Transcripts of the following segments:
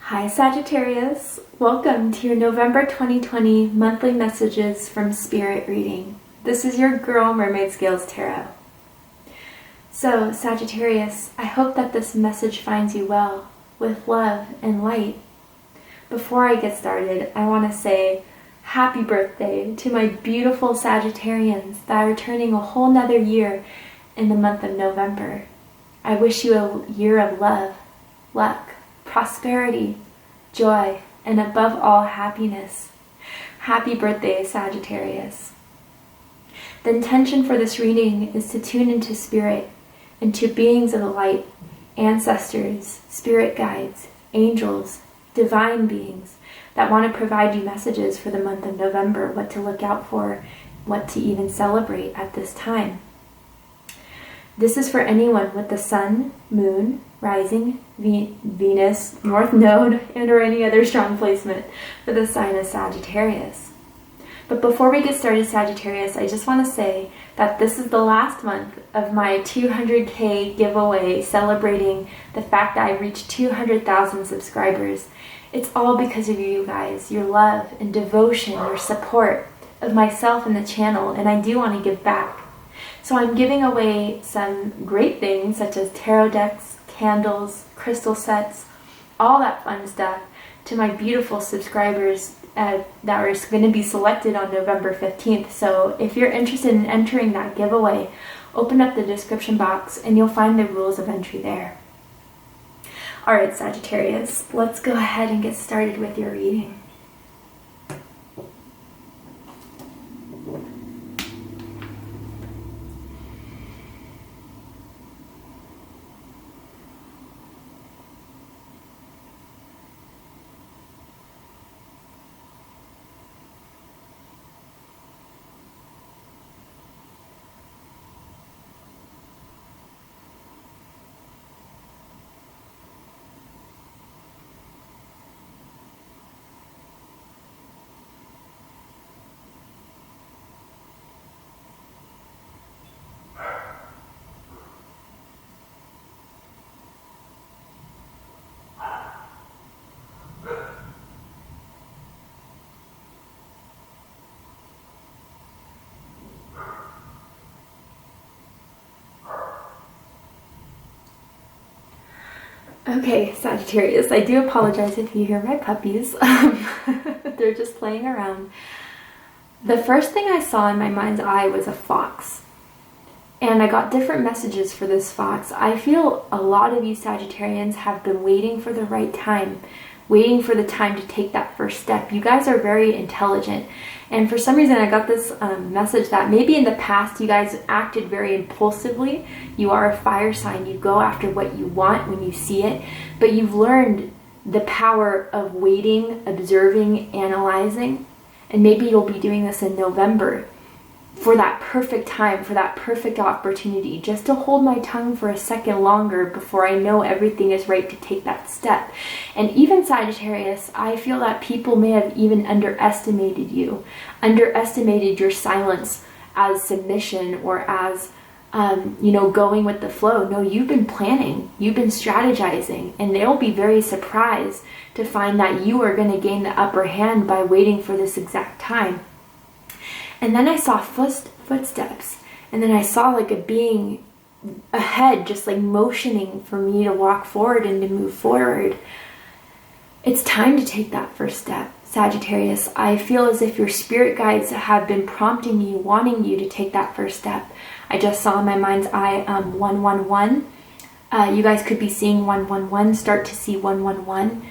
Hi Sagittarius, welcome to your November 2020 monthly messages from Spirit reading. This is your girl Mermaid Scales Tarot. So Sagittarius, I hope that this message finds you well, with love and light. Before I get started, I want to say happy birthday to my beautiful Sagittarians that are turning a whole nother year in the month of November. I wish you a year of love, luck, prosperity, joy, and above all, happiness. Happy birthday, Sagittarius. The intention for this reading is to tune into spirit, into beings of the light, ancestors, spirit guides, angels, divine beings that want to provide you messages for the month of November, what to look out for, what to even celebrate at this time. This is for anyone with the sun, moon, rising, Venus, North Node, and or any other strong placement for the sign of Sagittarius. But before we get started, Sagittarius, I just want to say that this is the last month of my 200K giveaway celebrating the fact that I reached 200,000 subscribers. It's all because of you guys, your love and devotion, your support of myself and the channel, and I do want to give back. So I'm giving away some great things such as tarot decks, candles, crystal sets, all that fun stuff to my beautiful subscribers that are going to be selected on November 15th. So if you're interested in entering that giveaway, open up the description box and you'll find the rules of entry there. Alright Sagittarius, let's go ahead and get started with your reading. Okay, Sagittarius, I do apologize if you hear my puppies. They're just playing around. The first thing I saw in my mind's eye was a fox. And I got different messages for this fox. I feel a lot of you Sagittarians have been waiting for the right time, waiting for the time to take that first step. You guys are very intelligent. And for some reason I got this message that maybe in the past you guys acted very impulsively. You are a fire sign. You go after what you want when you see it. But you've learned the power of waiting, observing, analyzing. And maybe you'll be doing this in November for that perfect time, for that perfect opportunity, just to hold my tongue for a second longer before I know everything is right to take that step. And even Sagittarius, I feel that people may have even underestimated you, underestimated your silence as submission or as, going with the flow. No, you've been planning, you've been strategizing, and they'll be very surprised to find that you are going to gain the upper hand by waiting for this exact time. And then I saw footsteps, and then I saw like a being ahead, just like motioning for me to walk forward and to move forward. It's time to take that first step, Sagittarius. I feel as if your spirit guides have been prompting you, wanting you to take that first step. I just saw in my mind's eye 111. You guys could be seeing 111, start to see 111.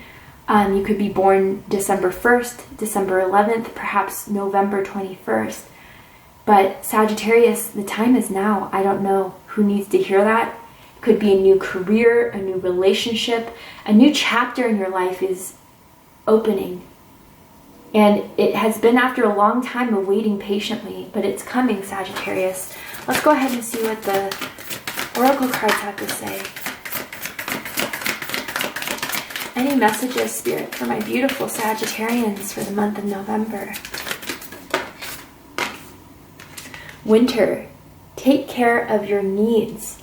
You could be born December 1st, December 11th, perhaps November 21st. But Sagittarius, the time is now. I don't know who needs to hear that. It could be a new career, a new relationship, a new chapter in your life is opening. And it has been after a long time of waiting patiently, but it's coming, Sagittarius. Let's go ahead and see what the oracle cards have to say. Any messages, Spirit, for my beautiful Sagittarians for the month of November? Winter, take care of your needs.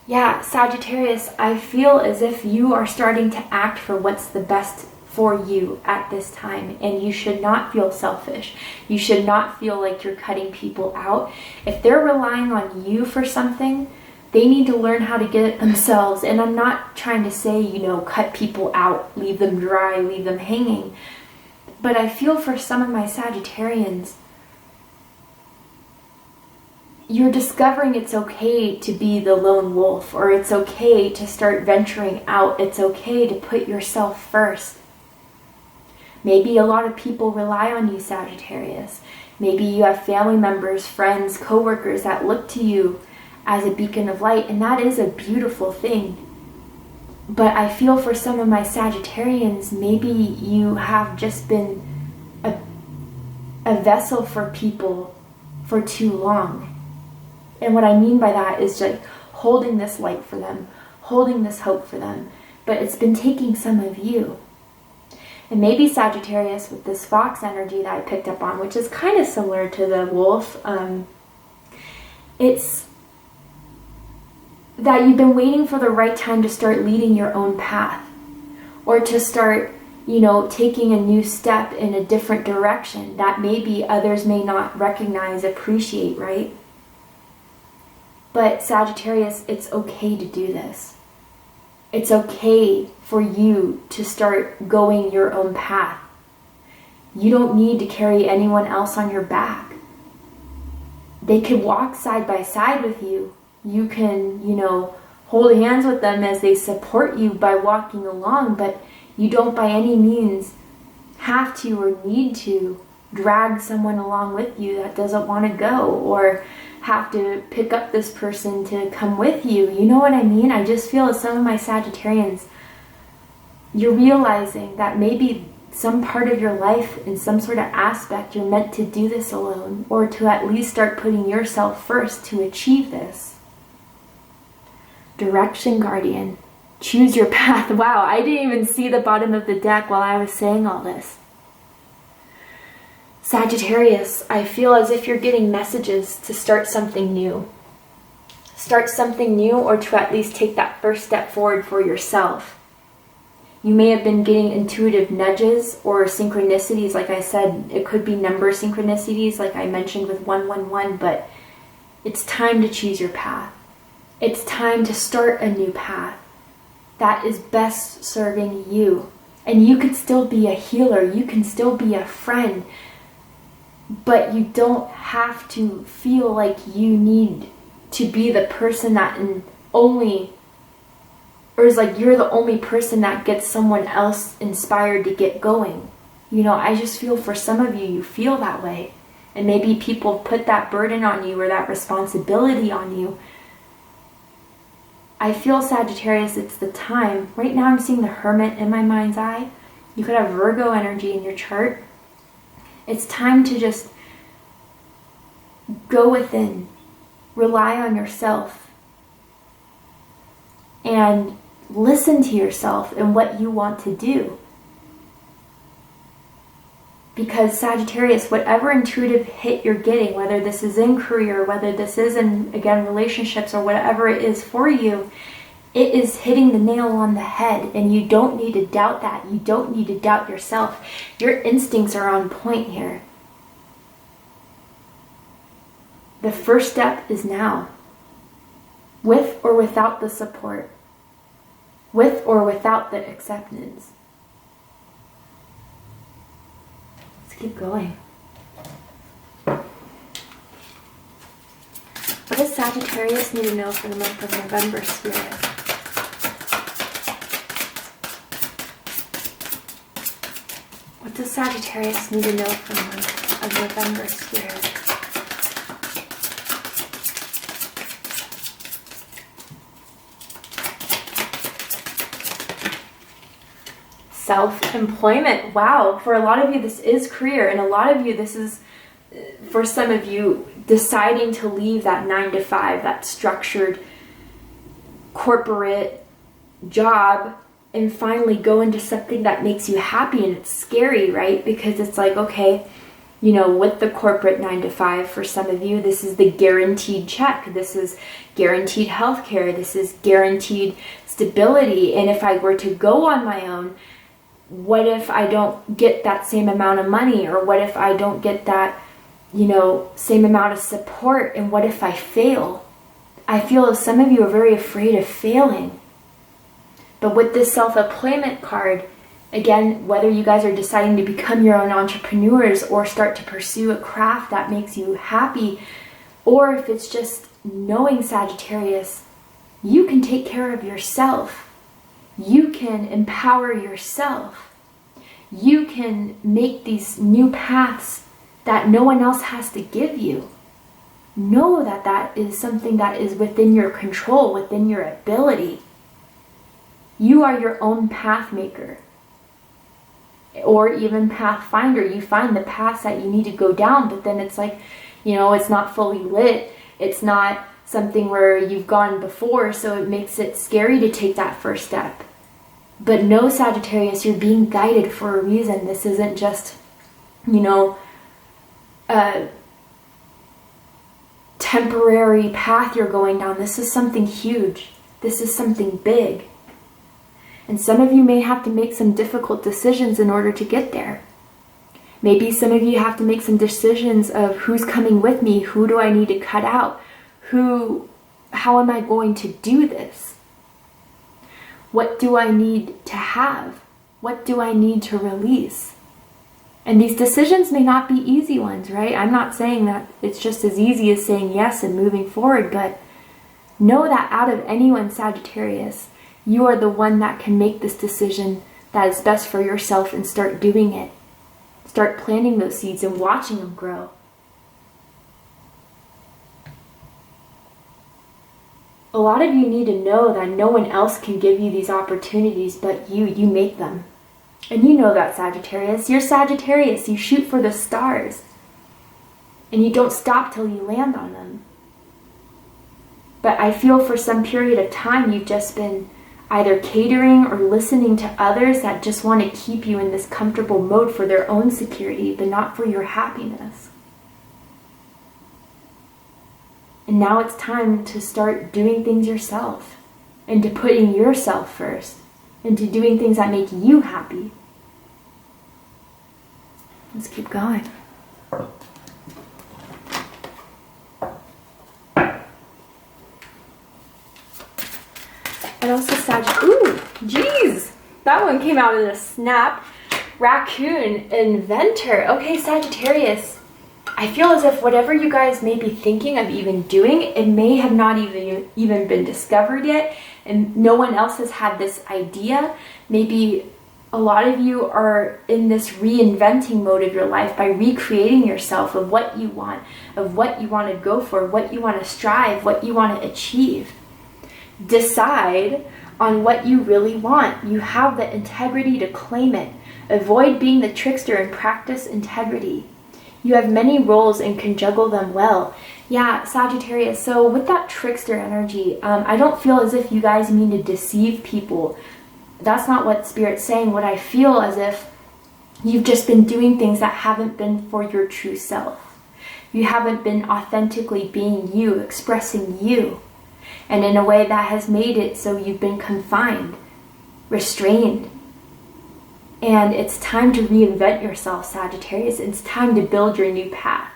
Yeah, Sagittarius, I feel as if you are starting to act for what's the best for you at this time, and you should not feel selfish. You should not feel like you're cutting people out. If they're relying on you for something, they need to learn how to get it themselves. And I'm not trying to say, you know, cut people out, leave them dry, leave them hanging. But I feel for some of my Sagittarians, you're discovering it's okay to be the lone wolf, or it's okay to start venturing out. It's okay to put yourself first. Maybe a lot of people rely on you, Sagittarius. Maybe you have family members, friends, co-workers that look to you as a beacon of light, and that is a beautiful thing. But I feel for some of my Sagittarians, maybe you have just been a vessel for people for too long. And what I mean by that is like holding this light for them, holding this hope for them, but it's been taking some of you. And maybe Sagittarius, with this fox energy that I picked up on, which is kind of similar to the wolf, it's that you've been waiting for the right time to start leading your own path, or to start, you know, taking a new step in a different direction that maybe others may not recognize, appreciate, right? But Sagittarius, it's okay to do this. It's okay for you to start going your own path. You don't need to carry anyone else on your back. They can walk side by side with you. You can, you know, hold hands with them as they support you by walking along, but you don't by any means have to or need to drag someone along with you that doesn't want to go, or have to pick up this person to come with you. You know what I mean? I just feel as some of my Sagittarians, you're realizing that maybe some part of your life, in some sort of aspect, you're meant to do this alone, or to at least start putting yourself first to achieve this. Direction, Guardian. Choose your path. Wow, I didn't even see the bottom of the deck while I was saying all this. Sagittarius, I feel as if you're getting messages to start something new. Start something new, or to at least take that first step forward for yourself. You may have been getting intuitive nudges or synchronicities. Like I said, it could be number synchronicities, like I mentioned with 111, but it's time to choose your path. It's time to start a new path that is best serving you. And you could still be a healer. You can still be a friend. But you don't have to feel like you need to be the person that is like you're the only person that gets someone else inspired to get going. You know, I just feel for some of you, you feel that way. And maybe people put that burden on you or that responsibility on you. I feel, Sagittarius, it's the time. Right now I'm seeing the Hermit in my mind's eye. You could have Virgo energy in your chart. It's time to just go within, rely on yourself, and listen to yourself and what you want to do. Because Sagittarius, whatever intuitive hit you're getting, whether this is in career, whether this is in, again, relationships, or whatever it is for you, it is hitting the nail on the head, and you don't need to doubt that. You don't need to doubt yourself. Your instincts are on point here. The first step is now. With or without the support. With or without the acceptance. Let's keep going. What does Sagittarius need to know for the month of November, Spirit? What does Sagittarius need to know for the month of November, Spirit? Self-employment. Wow. For a lot of you, this is career. And a lot of you, this is, for some of you, deciding to leave that 9-to-5, that structured corporate job, and finally go into something that makes you happy. And it's scary, right? Because it's like, okay, You know, with the corporate 9 to 5, for some of you, this is the guaranteed check. This is guaranteed healthcare. This is guaranteed stability. And if I were to go on my own, what if I don't get that same amount of money? Or what if I don't get that, you know, same amount of support? And what if I fail? I feel as some of you are very afraid of failing. But with this self-employment card, again, whether you guys are deciding to become your own entrepreneurs or start to pursue a craft that makes you happy, or if it's just knowing, Sagittarius, you can take care of yourself. You can empower yourself. You can make these new paths that no one else has to give you. Know that that is something that is within your control, within your ability. You are your own path maker. Or even pathfinder. You find the paths that you need to go down, but then it's like, you know, it's not fully lit. It's not something where you've gone before, so it makes it scary to take that first step. But no, Sagittarius, you're being guided for a reason. This isn't just, you know, a temporary path you're going down. This is something huge. This is something big. And some of you may have to make some difficult decisions in order to get there. Maybe some of you have to make some decisions of who's coming with me, who do I need to cut out, how am I going to do this? What do I need to have? What do I need to release? And these decisions may not be easy ones, right? I'm not saying that it's just as easy as saying yes and moving forward, but know that out of anyone, Sagittarius, you are the one that can make this decision that is best for yourself and start doing it. Start planting those seeds and watching them grow. A lot of you need to know that no one else can give you these opportunities but you. You make them. And you know that, Sagittarius. You're Sagittarius. You shoot for the stars. And you don't stop till you land on them. But I feel for some period of time you've just been either catering or listening to others that just want to keep you in this comfortable mode for their own security, but not for your happiness. And now it's time to start doing things yourself, and to putting yourself first, and to doing things that make you happy. Let's keep going. And also ooh, geez, that one came out in a snap. Raccoon, inventor. Okay, Sagittarius, I feel as if whatever you guys may be thinking of even doing, it may have not even been discovered yet, and no one else has had this idea. Maybe a lot of you are in this reinventing mode of your life by recreating yourself of what you want to go for, what you want to strive, what you want to achieve. Decide on what you really want. You have the integrity to claim it. Avoid being the trickster and practice integrity. You have many roles and can juggle them well. Yeah, Sagittarius, so with that trickster energy, I don't feel as if you guys mean to deceive people. That's not what Spirit's saying. What I feel as if you've just been doing things that haven't been for your true self. You haven't been authentically being you, expressing you. And in a way that has made it so you've been confined, restrained. And it's time to reinvent yourself, Sagittarius. It's time to build your new path.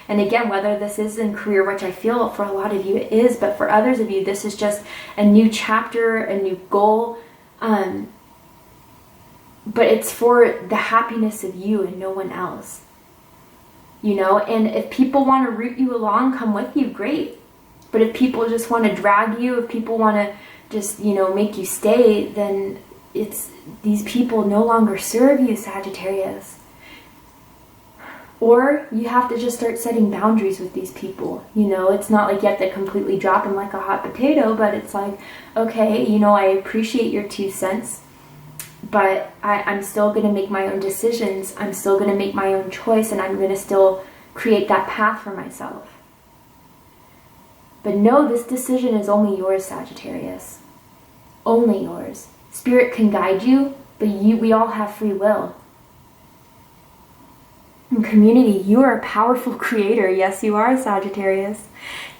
And again, whether this is in career, which I feel for a lot of you it is, but for others of you, this is just a new chapter, a new goal. But it's for the happiness of you and no one else. You know, and if people want to root you along, come with you, great. But if people just want to drag you, if people want to just, you know, make you stay, then these people no longer serve you, Sagittarius. Or you have to just start setting boundaries with these people. You know, it's not like you have to completely drop them like a hot potato, but it's like, okay, you know, I appreciate your 2 cents, but I'm still going to make my own decisions. I'm still going to make my own choice, and I'm going to still create that path for myself. But no, this decision is only yours, Sagittarius. Only yours. Spirit can guide you, but we all have free will. And community, you are a powerful creator. Yes, you are, Sagittarius.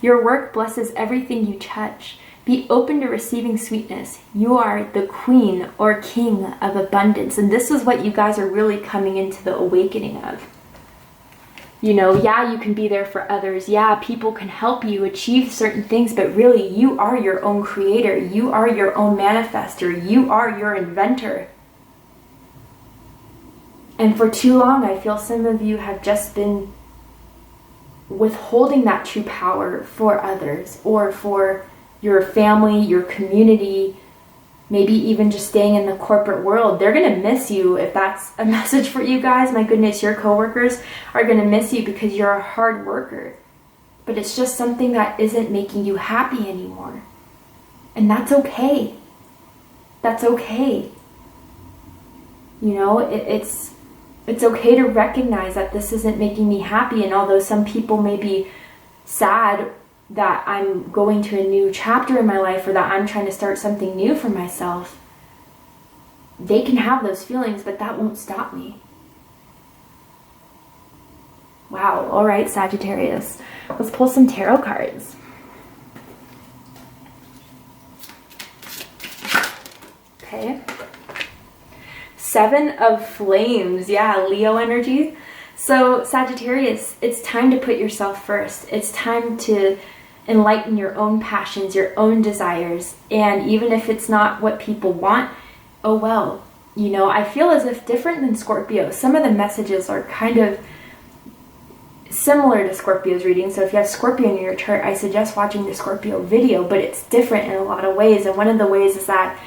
Your work blesses everything you touch. Be open to receiving sweetness. You are the queen or king of abundance. And this is what you guys are really coming into the awakening of. You know, yeah, you can be there for others. Yeah, people can help you achieve certain things, but really you are your own creator. You are your own manifester. You are your inventor. And for too long, I feel some of you have just been withholding that true power for others or for your family, your community, maybe even just staying in the corporate world. They're going to miss you if that's a message for you guys. My goodness, your coworkers are going to miss you because you're a hard worker. But it's just something that isn't making you happy anymore. And that's okay. That's okay. You know, it's okay to recognize that this isn't making me happy. And although some people may be sad that I'm going to a new chapter in my life or that I'm trying to start something new for myself, they can have those feelings, but that won't stop me. Wow. All right, Sagittarius. Let's pull some tarot cards. Okay. Seven of Flames. Yeah, Leo energy. So Sagittarius, it's time to put yourself first. It's time to enlighten your own passions, your own desires. And even if it's not what people want, oh well. You know, I feel as if different than Scorpio, some of the messages are kind of similar to Scorpio's reading. So if you have Scorpio in your chart, I suggest watching the Scorpio video, but it's different in a lot of ways. And one of the ways is that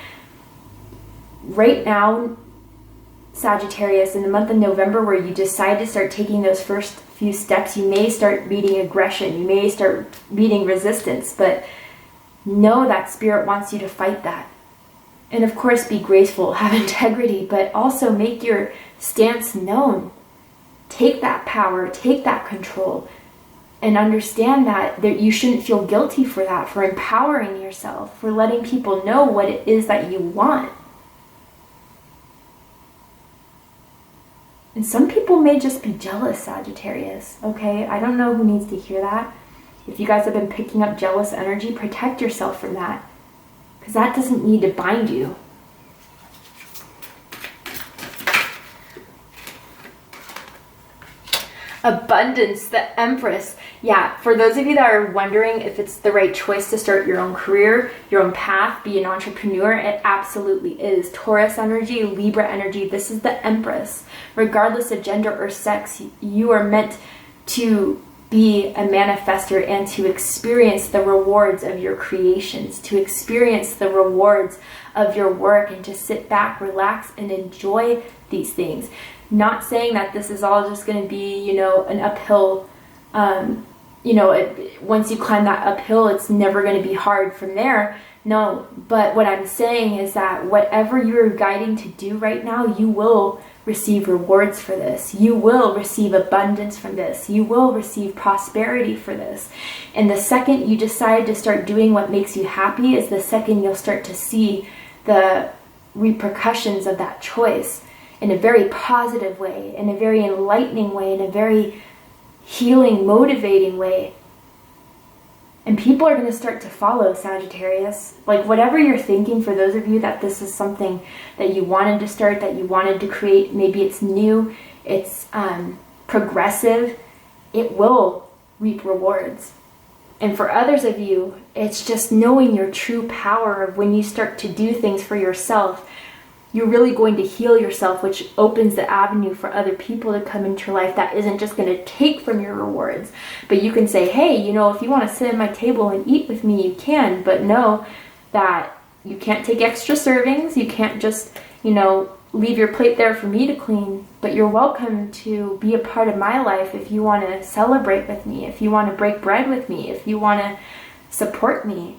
right now, Sagittarius, in the month of November, where you decide to start taking those first few steps, you may start meeting aggression, you may start meeting resistance, but know that Spirit wants you to fight that. And of course, be graceful, have integrity, but also make your stance known. Take that power, take that control, and understand that you shouldn't feel guilty for that, for empowering yourself, for letting people know what it is that you want. And some people may just be jealous, Sagittarius, okay? I don't know who needs to hear that. If you guys have been picking up jealous energy, protect yourself from that, because that doesn't need to bind you. Abundance, the Empress. Yeah, for those of you that are wondering if it's the right choice to start your own career, your own path, be an entrepreneur, it absolutely is. Taurus energy, Libra energy, this is the Empress. Regardless of gender or sex, you are meant to be a manifester and to experience the rewards of your creations, to experience the rewards of your work, and to sit back, relax, and enjoy these things. Not saying that this is all just going to be, you know, an uphill, once you climb that uphill, it's never going to be hard from there. No, but what I'm saying is that whatever you're guiding to do right now, you will receive rewards for this. You will receive abundance from this. You will receive prosperity for this. And the second you decide to start doing what makes you happy is the second you'll start to see the repercussions of that choice in a very positive way, in a very enlightening way, in a very healing, motivating way. And people are going to start to follow, Sagittarius. Like, whatever you're thinking, for those of you that this is something that you wanted to start, that you wanted to create, maybe it's new, it's progressive, it will reap rewards. And for others of you, it's just knowing your true power of when you start to do things for yourself, you're really going to heal yourself, which opens the avenue for other people to come into your life that isn't just going to take from your rewards. But you can say, hey, you know, if you want to sit at my table and eat with me, you can. But know that you can't take extra servings. You can't just, you know, leave your plate there for me to clean. But you're welcome to be a part of my life if you want to celebrate with me, if you want to break bread with me, if you want to support me.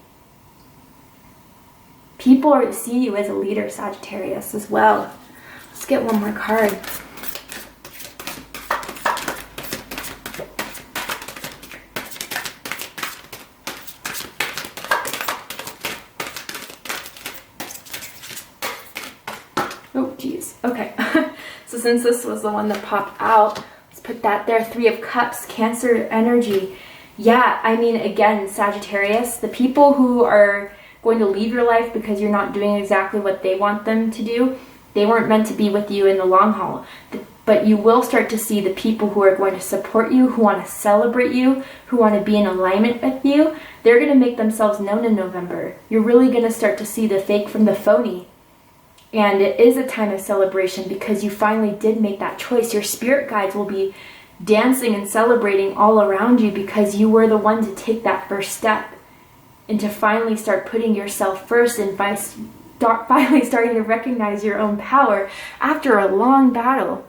People see you as a leader, Sagittarius, as well. Let's get one more card. Oh, geez. Okay. So since this was the one that popped out, let's put that there. 3 of Cups, Cancer energy. Yeah, I mean, again, Sagittarius, the people who are going to leave your life because you're not doing exactly what they want them to do, they weren't meant to be with you in the long haul. But you will start to see the people who are going to support you, who want to celebrate you, who want to be in alignment with you. They're going to make themselves known in November. You're really going to start to see the fake from the phony. And it is a time of celebration because you finally did make that choice. Your spirit guides will be dancing and celebrating all around you because you were the one to take that first step and to finally start putting yourself first and finally starting to recognize your own power after a long battle.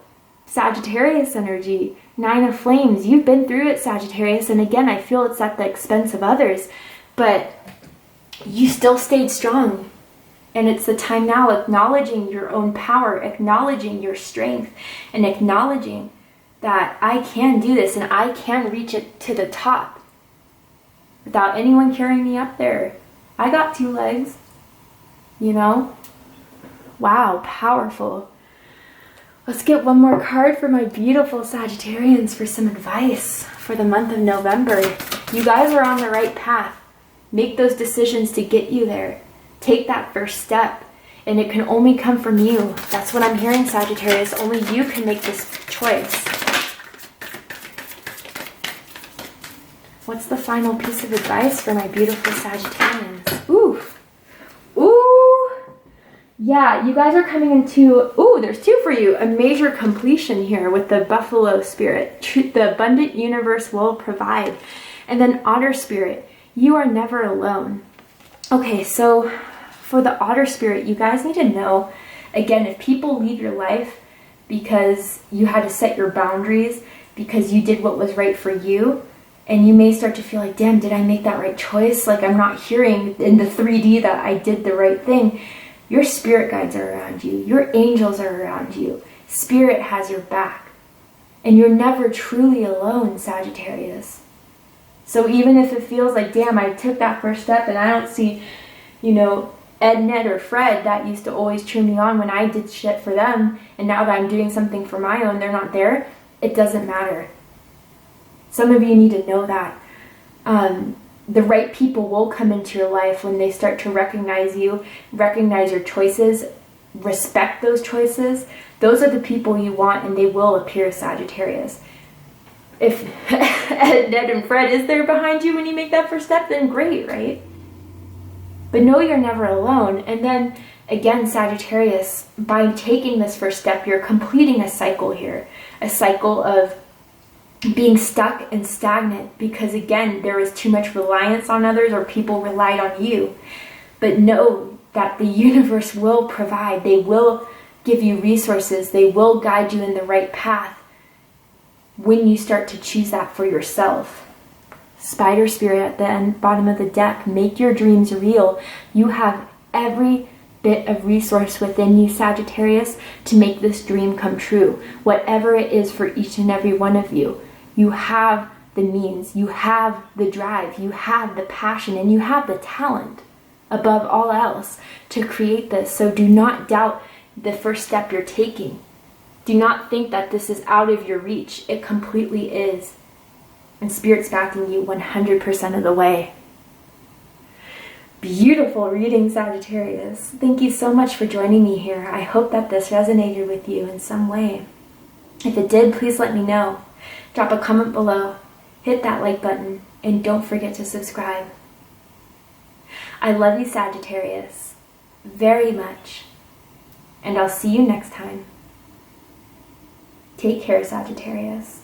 Sagittarius energy, 9 of Flames. You've been through it, Sagittarius, and again, I feel it's at the expense of others, but you still stayed strong. And it's the time now acknowledging your own power, acknowledging your strength, and acknowledging that I can do this and I can reach it to the top without anyone carrying me up there. I got 2 legs, you know? Wow, powerful. Let's get one more card for my beautiful Sagittarians for some advice for the month of November. You guys are on the right path. Make those decisions to get you there. Take that first step, and it can only come from you. That's what I'm hearing, Sagittarius. Only you can make this choice. What's the final piece of advice for my beautiful Sagittarians? Ooh. Ooh. Yeah, you guys are coming into, ooh, there's 2 for you. A major completion here with the Buffalo Spirit. The abundant universe will provide. And then Otter Spirit, you are never alone. Okay, so for the Otter Spirit, you guys need to know, again, if people leave your life because you had to set your boundaries, because you did what was right for you, and you may start to feel like, damn, did I make that right choice? Like I'm not hearing in the 3D that I did the right thing. Your spirit guides are around you. Your angels are around you. Spirit has your back. And you're never truly alone, Sagittarius. So even if it feels like, damn, I took that first step and I don't see, you know, Ed, Ned, or Fred that used to always cheer me on when I did shit for them, and now that I'm doing something for my own, they're not there, it doesn't matter. Some of you need to know that. The right people will come into your life when they start to recognize you, recognize your choices, respect those choices. Those are the people you want, and they will appear, Sagittarius. If Ed, Ned, and Fred is there behind you when you make that first step, then great, right? But know you're never alone. And then, again, Sagittarius, by taking this first step, you're completing a cycle here. A cycle of being stuck and stagnant because, again, there was too much reliance on others or people relied on you. But know that the universe will provide. They will give you resources. They will guide you in the right path when you start to choose that for yourself. Spider Spirit at the end, bottom of the deck, make your dreams real. You have every bit of resource within you, Sagittarius, to make this dream come true. Whatever it is for each and every one of you. You have the means, you have the drive, you have the passion, and you have the talent above all else to create this. So do not doubt the first step you're taking. Do not think that this is out of your reach. It completely is. And Spirit's backing you 100% of the way. Beautiful reading, Sagittarius. Thank you so much for joining me here. I hope that this resonated with you in some way. If it did, please let me know. Drop a comment below, hit that like button, and don't forget to subscribe. I love you, Sagittarius, very much. And I'll see you next time. Take care, Sagittarius.